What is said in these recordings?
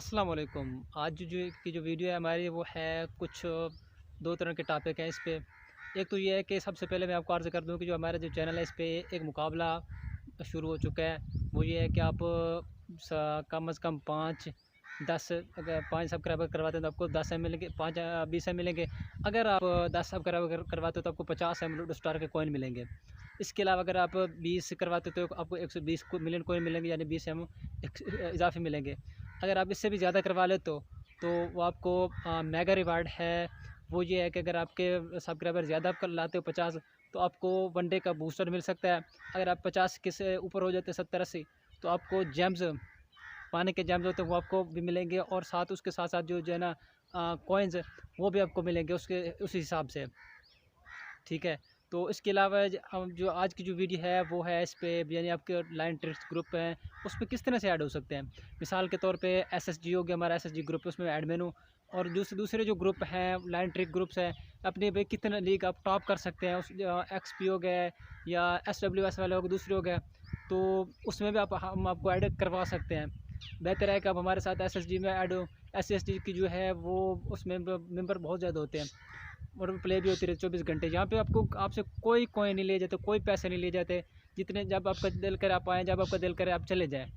अस्सलाम वालेकुम। आज जो की जो वीडियो है हमारी वो है कुछ दो तरह के टॉपिक हैं इस पे। एक तो ये है कि सबसे पहले मैं आपको अर्ज़ कर दूँ कि जो हमारा जो चैनल है इस पे एक मुकाबला शुरू हो चुका है। वो ये है कि आप कम से कम 5-10 अगर 5 सब्सक्राइबर करवाते हैं तो आपको 10 एम मिलेंगे, 5 20 एम मिलेंगे। अगर आप 10 सब्सक्राइबर करवाते हो तो आपको 50 एमरल्ड स्टार के कॉइन मिलेंगे। इसके अलावा अगर आप 20 करवाते हो तो आपको 120 मिलियन कॉइन मिलेंगे, यानी 20 एम इजाफी मिलेंगे। अगर आप इससे भी ज़्यादा करवा लेते हो तो वो आपको मेगा रिवार्ड है। वो ये है कि अगर आपके सब्सक्राइबर ज़्यादा आप कर लाते हो 50, तो आपको वन डे का बूस्टर मिल सकता है। अगर आप 50 के से ऊपर हो जाते हैं 70-80, तो आपको जेम्स पानी के जेम्स होते हैं वो आपको भी मिलेंगे, और साथ उसके साथ साथ जो है ना कॉइन्स वो भी आपको मिलेंगे उसके उस हिसाब से। ठीक है। तो इसके अलावा हम जो आज की जो वीडियो है वो है इस पे, यानी आपके लाइन ट्रिक्स ग्रुप हैं उसमें किस तरह से ऐड हो सकते हैं। मिसाल के तौर पे एसएसजी हो गया, हमारा एसएसजी ग्रुप है, उसमें एडमिन हूँ। और दूसरे जो ग्रुप हैं लाइन ट्रिक ग्रुप्स हैं, अपने भाई कितना लीग आप टॉप कर सकते हैं उस एक्सपी हो गए या एसडब्ल्यूएस वाले हो गए, दूसरे हो गए, तो उसमें भी हम आपको ऐड करवा सकते हैं। बेहतर है कि आप हमारे साथ एसएसजी में ऐड हो। एसएसजी की जो है वो उसमें मेंबर बहुत ज़्यादा होते हैं और प्ले भी होती रहती 24 घंटे। यहाँ पे आपको आपसे कोई कोई नहीं ले जाते, कोई पैसे नहीं ले जाते। जितने जब आपका दिल करे आप आएँ, जब आपका दिल करे आप चले जाएँ।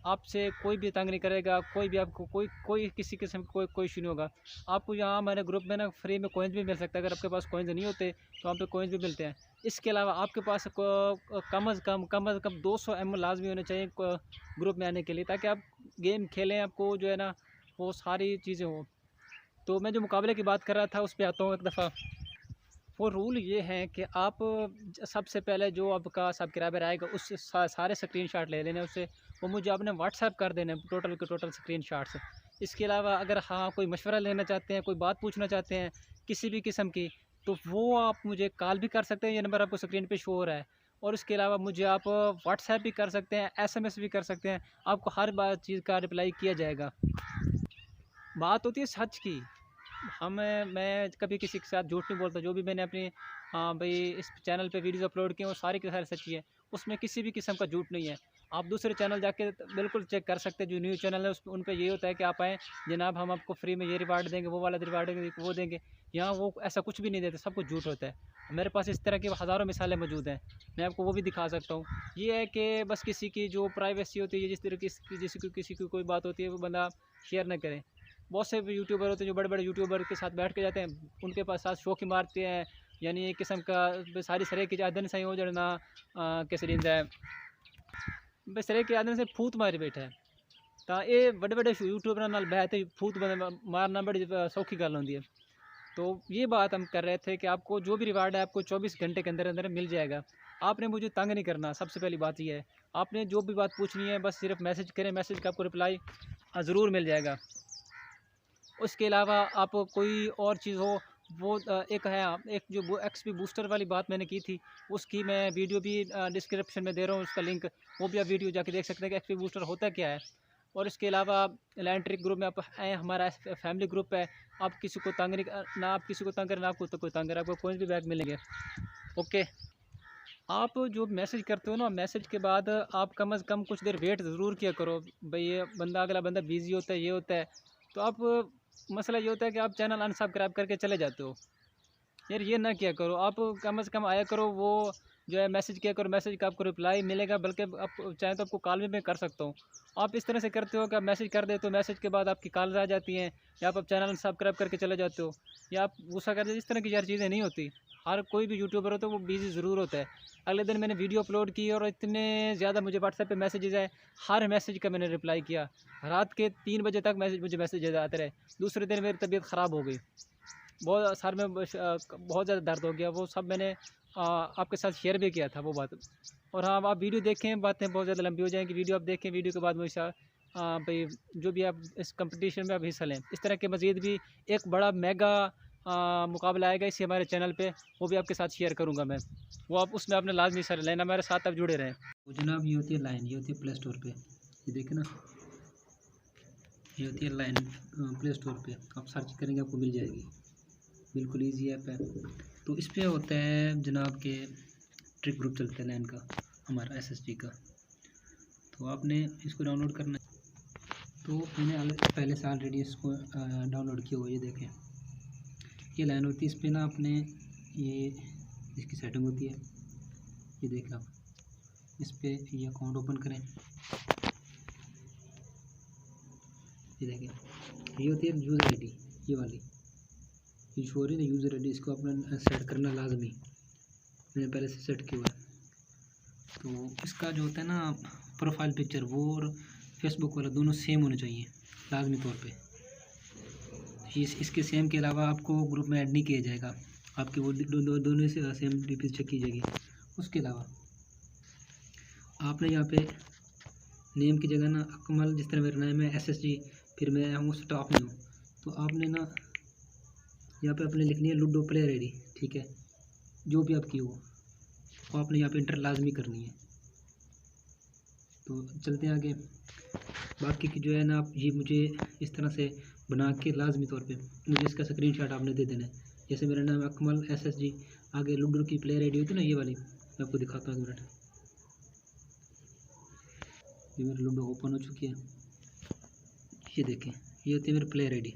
आपसे कोई भी तंग नहीं करेगा, कोई भी आपको कोई कोई किसी किस्म का कोई कोई इशू नहीं होगा। आपको यहाँ हमारे ग्रुप में ना फ्री में कॉइन्स भी मिल सकता है। अगर आपके पास कॉइन्स नहीं होते तो वहाँ पे कॉइन्स भी मिलते हैं। इसके अलावा आपके पास कम अज़ कम 200 एम लाज़मी होने चाहिए ग्रुप में आने के लिए, ताकि आप गेम खेलें, आपको जो है ना वो सारी चीज़ें हों। तो मैं जो मुकाबले की बात कर रहा था उस पे आता हूँ एक दफ़ा। वो रूल ये है कि आप सबसे पहले जो आपका सब्सक्राइबर आएगा उससे सारे स्क्रीनशॉट ले लेने उससे, वो मुझे आपने व्हाट्सएप कर देने टोटल के टोटल स्क्रीनशॉट्स। इसके अलावा अगर हाँ कोई मशवरा लेना चाहते हैं, कोई बात पूछना चाहते हैं किसी भी किस्म की, तो वो आप मुझे कॉल भी कर सकते हैं, ये नंबर आपको स्क्रीन पे शो हो रहा है। और इसके अलावा मुझे आप व्हाट्सएप भी कर सकते हैं, एसएमएस भी कर सकते हैं। आपको हर बात चीज़ का रिप्लाई किया जाएगा। बात होती है सच की। मैं कभी किसी के साथ झूठ नहीं बोलता। जो भी मैंने अपनी भाई इस चैनल पे वीडियोज़ अपलोड किए हैं वो सारी की सारी सच्ची है। उसमें किसी भी किस्म का झूठ नहीं है। आप दूसरे चैनल जाके बिल्कुल चेक कर सकते हैं, जो न्यूज़ चैनल है उस उन पे ये होता है कि आप आएँ, जनाब हम आपको फ्री में ये रिवार्ड देंगे, वो वाला रिवार्ड देंगे, वो देंगे। यहाँ वो ऐसा कुछ भी नहीं देते, सब कुछ झूठ होता है। मेरे पास इस तरह की हज़ारों मिसालें मौजूद हैं, मैं आपको वो भी दिखा सकता हूँ। ये है कि बस किसी की जो प्राइवेसी होती है, जिस तरह की किसी की कोई बात होती है वो बंदा शेयर ना करे। बहुत से यूट्यूबर होते हैं जो बड़े-बड़े यूट्यूबर के साथ बैठ के जाते हैं, उनके पास साथ शौकी मारते हैं, यानी एक किस्म का सारी सरे की आदन सही हो जाना कैसे रींदा है, बस सरे की आदन से फूत मारी बैठा है। ਤਾਂ ਇਹ बड़े-बड़े यूट्यूबਰਾਂ ਨਾਲ ਬਹਿ ਤੇ फूत मारना बड़ी सौखी गल होती है। तो ये बात हम कर रहे थे कि आपको जो भी रिवार्ड है आपको 24 घंटे के अंदर अंदर मिल जाएगा। आपने मुझे तंग नहीं करना, सबसे पहली बात ये है। आपने जो भी बात पूछनी है बस सिर्फ मैसेज करें, मैसेज का आपको रिप्लाई ज़रूर मिल जाएगा। उसके अलावा आप कोई और चीज़ हो वो एक है, एक जो वो एक्सपी बूस्टर वाली बात मैंने की थी, उसकी मैं वीडियो भी डिस्क्रिप्शन में दे रहा हूँ उसका लिंक, वो भी आप वीडियो जाके देख सकते हैं कि एक्सपी बूस्टर होता क्या है। और इसके अलावा लैंट्रिक ग्रुप में आप आए, हमारा फैमिली ग्रुप है। आप किसी को तंग नहीं ना आप किसी को तंग करें, ना आपको तो कोई तंग करे, आपको कोई भी बैग मिलेंगे। ओके। आप जो मैसेज करते हो ना, मैसेज के बाद आप कम अज़ कम कुछ देर वेट ज़रूर किया करो। भई ये बंदा अगला बंदा बिज़ी होता है, ये होता है। तो आप मसला ये होता है कि आप चैनल अनसब्सक्राइब करके चले जाते हो। यार ये ना किया करो, आप कम से कम आया करो, वो जो है मैसेज किया करो, मैसेज का आपको रिप्लाई मिलेगा, बल्कि आप चाहें तो आपको कॉल भी मैं कर सकता हूँ। आप इस तरह से करते हो कि आप मैसेज कर देते हो, मैसेज के बाद आपकी कॉल्स आ जाती हैं, या आप चैनल सब्सक्राइब करके चले जाते हो, या आप गुस्सा कर देते, इस तरह की यार चीज़ें नहीं होती। हर कोई भी यूट्यूबर होता है वो बिज़ी ज़रूर होता है। अगले दिन मैंने वीडियो अपलोड की और इतने ज़्यादा मुझे व्हाट्सएप पे मैसेजेस आए, हर मैसेज का मैंने रिप्लाई किया। रात के 3 बजे तक मुझे मैसेजेस आते रहे। दूसरे दिन मेरी तबीयत ख़राब हो गई। बहुत सर में बहुत ज़्यादा दर्द हो गया, वो सब मैंने आपके साथ शेयर भी किया था वो बात। और हाँ, अब आप वीडियो देखें, बातें बहुत ज़्यादा लंबी हो जाएँगी, वीडियो आप देखें, वीडियो के बाद मुझे भई जो भी आप इस कॉम्पिटिशन में आप हिस्सा लें। इस तरह के मज़ीद भी एक बड़ा मेगा मुकाबला आएगा इसी हमारे चैनल पे, वो भी आपके साथ शेयर करूँगा मैं। वो आप उसमें आपने लाज़मी हिस्सा लेना, हमारे साथ आप जुड़े रहें। तो जनाब ये होती है लाइन, ये होती है प्ले स्टोर पे, ये देखें ना, ये होती है लाइन प्ले स्टोर पे, आप सर्च करेंगे आपको मिल जाएगी। बिल्कुल ईजी ऐप है। तो इस पे होता है जनाब के ट्रिक ग्रुप चलता है लाइन का, हमारा एसएसजी का। तो आपने इसको डाउनलोड करना है। तो मैंने पहले से ऑलरेडी इसको डाउनलोड किया हुआ, ये देखें ये लाइन होती है। इस पर ना अपने ये इसकी सेटिंग होती है, ये देखें आप इस पर ये अकाउंट ओपन करें, ये देखें ये होती है यूज़र आईडी, ये वाली ये शो हो रही है ना यूज़र आईडी, इसको अपना सेट करना लाजमी, मैंने पहले से सेट किया हुआ है। तो इसका जो होता है ना प्रोफाइल पिक्चर वो और फेसबुक वाला दोनों सेम होने चाहिए लाजमी तौर पे। इसके सेम के अलावा आपको ग्रुप में ऐड नहीं किया जाएगा, आपके वो दोनों से सेम डीपी चेक की जाएगी। उसके अलावा आपने यहाँ पे नेम की जगह ना अकमल, जिस तरह मेरा नाम है SSG, फिर मैं हूँ स्टाफ में हूँ, तो आपने ना यहाँ पे अपने लिखनी है लूडो प्लेयर आईडी, ठीक है, जो भी आपकी हो वो आपने यहाँ पे इंटर लाजमी करनी है। तो चलते हैं आगे। बाकी की जो है ना आप ये मुझे इस तरह से बना के लाजमी तौर पे मुझे इसका स्क्रीनशॉट आपने दे देना है। जैसे मेरा नाम अकमल SSG, आगे लूडो की प्लेयर आईडी होती है ना ये वाली, मैं आपको दिखाता हूँ एक मिनट। ये मेरी लूडो ओपन हो चुकी है, ये देखें ये होती है मेरी प्लेयर आईडी,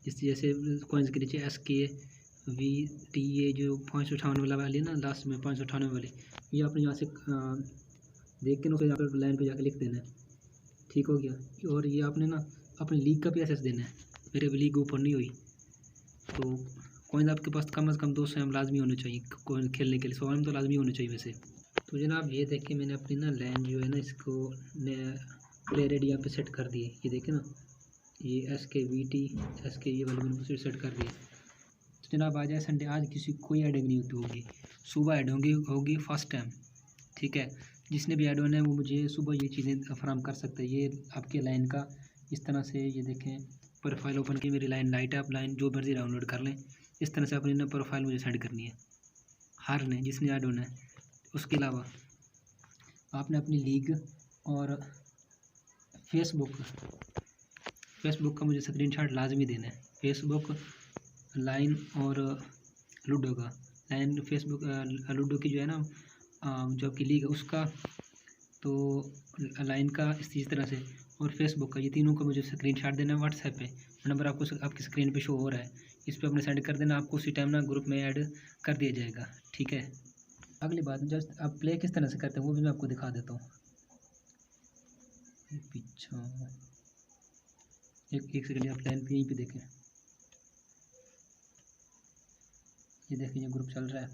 जैसे कॉइन्स के नीचे SKVT ये जो 598 वाली है ना लास्ट में 598 वाली, ये आपने यहाँ से देख के ना यहाँ पर लाइन पे जाकर लिख देना है, ठीक हो गया। और ये आपने ना अपनी लीग का भी एक्सेस देना है, मेरे अभी लीग ओपन नहीं हुई, तो कॉइन आपके पास कम से कम 200 लाजमी होने चाहिए कॉइन खेलने के लिए, 100 तो लाजमी होने चाहिए वैसे। तो जनाब ये देखिए मैंने अपनी ना लाइन जो है ना इसको प्लेयर आईडी यहाँ पे सेट कर दी है, ये देखें ना ये SKVT SK ये वाली मैंने सेट कर दी है। तो जनाब आ जाए संडे, आज किसी कोई ऐड नहीं होगी, सुबह ऐड होगी फर्स्ट टाइम, ठीक है। जिसने भी ऐड होना है वो मुझे सुबह ये चीज़ें फराम कर सकते हैं। ये आपके लाइन का इस तरह से, ये देखें प्रोफाइल ओपन की मेरी लाइन लाइट है, आप लाइन जो मर्जी डाउनलोड कर लें, इस तरह से अपनी ना प्रोफाइल मुझे सेंड करनी है हर ने जिसने ऐड होना है। उसके अलावा आपने अपनी लीग और फेसबुक का मुझे स्क्रीनशॉट लाजमी देना है, फेसबुक लाइन और लूडो का, लाइन फेसबुक लूडो की जो है ना जो आपकी लीग है उसका, तो लाइन का इसी तरह से, और फेसबुक का, ये तीनों का मुझे स्क्रीनशॉट देना है। व्हाट्सएप पे नंबर आपको आपकी स्क्रीन पे शो हो रहा है, इस पर अपने सेंड कर देना, आपको उसी टाइम ना ग्रुप में ऐड कर दिया जाएगा, ठीक है। अगली बात जस्ट आप प्ले किस तरह से करते हैं वो भी मैं आपको दिखा देता हूँ। पीछा एक सेकंड आप लाइन पे यहीं पे देखें, ये देखें ये ग्रुप चल रहा है,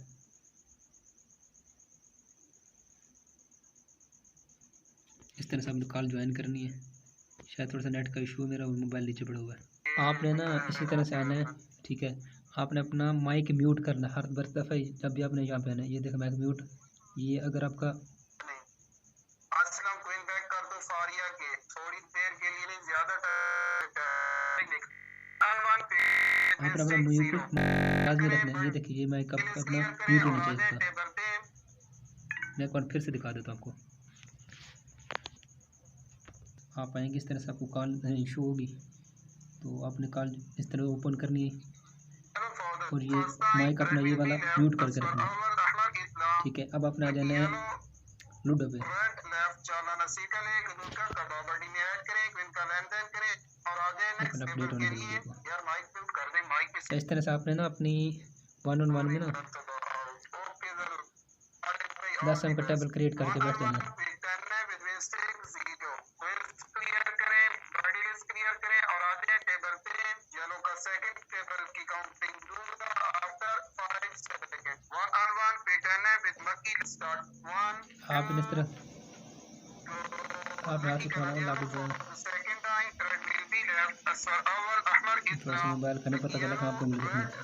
इस तरह से आपने कॉल ज्वाइन करनी है। शायद थोड़ा सा नेट का इशू है, मेरा मोबाइल नीचे पड़ा हुआ है। आपने ना इसी तरह से आना है, ठीक है। आपने अपना माइक म्यूट करना हर दफ़ा जब भी आपने यहाँ पे आना है, ये देखो माइक म्यूट, ये अगर आपका आपने अपना म्यूट लाजमी रखना है। ये देखिए ये माइक अपना म्यूट होना चाहिए इसका। मैं एक बार फिर से दिखा देता हूँ आपको, आप आएंगे इस तरह से आपको कॉल इशू होगी, तो आपने कॉल इस तरह ओपन करनी है और ये माइक अपना ये वाला म्यूट करके रखना है, ठीक है। अब आपने आ जाना है लूडो पे, अपडेट होने के इस तरह से आपने ना अपनी 1-on-1 में ना 10 का टेबल क्रिएट करके बैठ जाना है। आप इस तरह आप हाथ उठाना और लागू जाए, थोड़ा सा मोबाइल का नहीं पता चला कहाँ पे मुझे देखना था।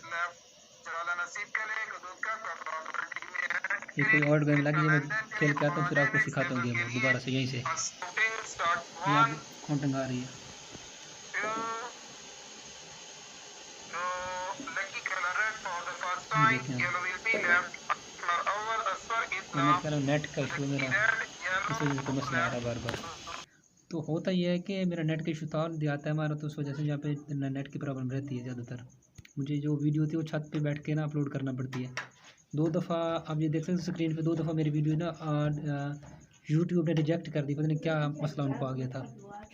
ये कोई और गेम लगी है, मैं खेल के आता हूँ फिर आपको सिखाता हूँ गेम दोबारा से यहीं से। ये अब काउंटिंग आ रही है, मेरे ख्याल नेट का इशू मेरा इस वजह से मसला आ रहा है बार बार। तो होता यह है कि मेरा नेट का इशू था दिखाता है हमारा, तो उस वजह से यहाँ पे नेट की प्रॉब्लम रहती है ज़्यादातर। मुझे जो वीडियो होती है वो छत पे बैठ के ना अपलोड करना पड़ती है। 2 दफ़ा आप ये देख सकते हैं स्क्रीन पे, 2 दफ़ा मेरी वीडियो ना यूट्यूब ने रिजेक्ट कर दी, पता नहीं क्या मसला उनको आ गया था।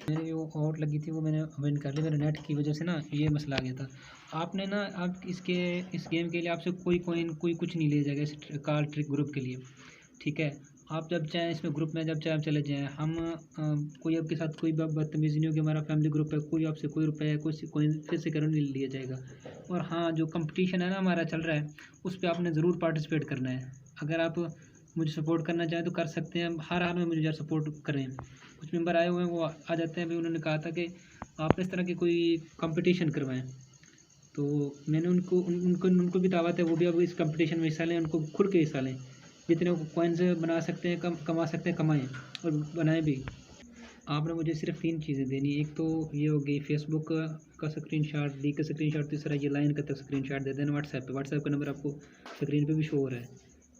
मेरी जो और लगी थी वो मैंने अमेंड कर ली, मेरे नेट की वजह से ना ये मसला आ गया था। आपने ना आप इस गेम के लिए आपसे कोई कॉइन कोई कुछ नहीं ले जाएगा इस कार ट्रिक ग्रुप के लिए, ठीक है। आप जब चाहें इसमें ग्रुप में जब चाहे आप चले जाएँ, हम कोई आपके साथ कोई बदतमीज़ी नहीं होगी, हमारा फैमिली ग्रुप है, कोई आपसे कोई रुपये कुछ कोई फिर से करो नहीं लिया जाएगा। और हाँ, जो कंपटीशन है ना हमारा चल रहा है, उस पे आपने ज़रूर पार्टिसिपेट करना है। अगर आप मुझे सपोर्ट करना चाहें तो कर सकते हैं, हर हाल में मुझे ज़रा सपोर्ट करें। कुछ मेंबर आए हुए हैं वो आ जाते हैं, अभी उन्होंने कहा था कि आप इस तरह की कोई कंपटीशन करवाएँ, तो मैंने उनको भी दावत है, वो भी अब इस कंपटीशन में हिस्सा लें, उनको खुल के हिस्सा लें। जितने कॉइन्स बना सकते हैं कमा सकते हैं कमाएँ और बनाएँ भी। आपने मुझे सिर्फ 3 चीज़ें देनी, एक तो ये हो गई फेसबुक का स्क्रीनशॉट, डी का स्क्रीनशॉट, तीसरा ये लाइन का स्क्रीनशॉट दे देना व्हाट्सएप का नंबर आपको स्क्रीन पे भी शो हो रहा है,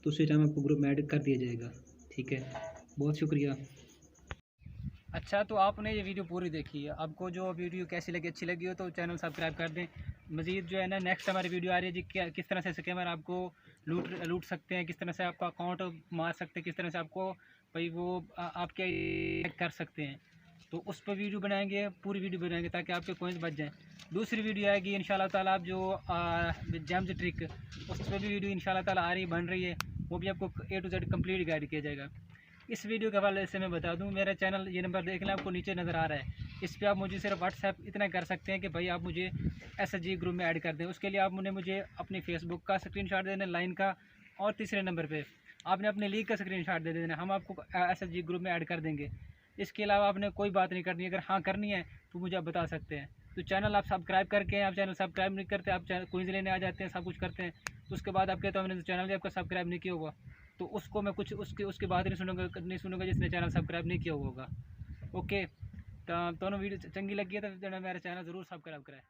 तो उसी टाइम आपको ग्रुप में ऐड कर दिया जाएगा, ठीक है। बहुत शुक्रिया। अच्छा, तो आपने ये वीडियो पूरी देखी है, आपको जो वीडियो कैसी लगी, अच्छी लगी हो तो चैनल सब्सक्राइब कर दें। मज़ीद जो है ना नेक्स्ट हमारी वीडियो आ रही है जी, क्या किस तरह से स्कैमर आपको लूट सकते हैं, किस तरह से आपका अकाउंट मार सकते हैं, किस तरह से आपको भाई वो आपके हैक कर सकते हैं, तो उस पर वीडियो बनाएंगे, पूरी वीडियो बनाएंगे ताकि आपके कॉइन्स बच जाएँ। दूसरी वीडियो आएगी इंशाल्लाह ताला, आप जो जेम्स ट्रिक, उस पर भी वीडियो इंशाल्लाह ताला आ रही बन रही है, वो भी आपको A to Z complete guide किया जाएगा। इस वीडियो के हवाले से मैं बता दूं, मेरा चैनल ये नंबर देख लें, आपको नीचे नज़र आ रहा है, इस पर आप मुझे सिर्फ व्हाट्सएप इतना कर सकते हैं कि भाई आप मुझे SSG ग्रुप में ऐड कर दें। उसके लिए आप मुझे अपनी फेसबुक का स्क्रीनशॉट दे दें, लाइन का, और तीसरे नंबर पे आपने अपने लीग का स्क्रीनशॉट दे देना, हम आपको SSG ग्रुप में ऐड कर देंगे। इसके अलावा आपने कोई बात नहीं करनी, अगर हाँ करनी है तो मुझे आप बता सकते हैं। तो चैनल आप सब्सक्राइब करके, आप चैनल सब्सक्राइब नहीं करते, आप चैनल कोइंस लेने आ जाते हैं, सब कुछ करते हैं, तो उसके बाद आप कहते हो मैंने चैनल भी आपका सब्सक्राइब नहीं किया हुआ, तो उसको मैं कुछ उसके बाद नहीं सुनूंगा जिसने चैनल सब्सक्राइब नहीं किया हुआ होगा। ओके, तो दोनों वीडियो चंगी लगी है तो मेरा चैनल ज़रूर सब्सक्राइब कराए।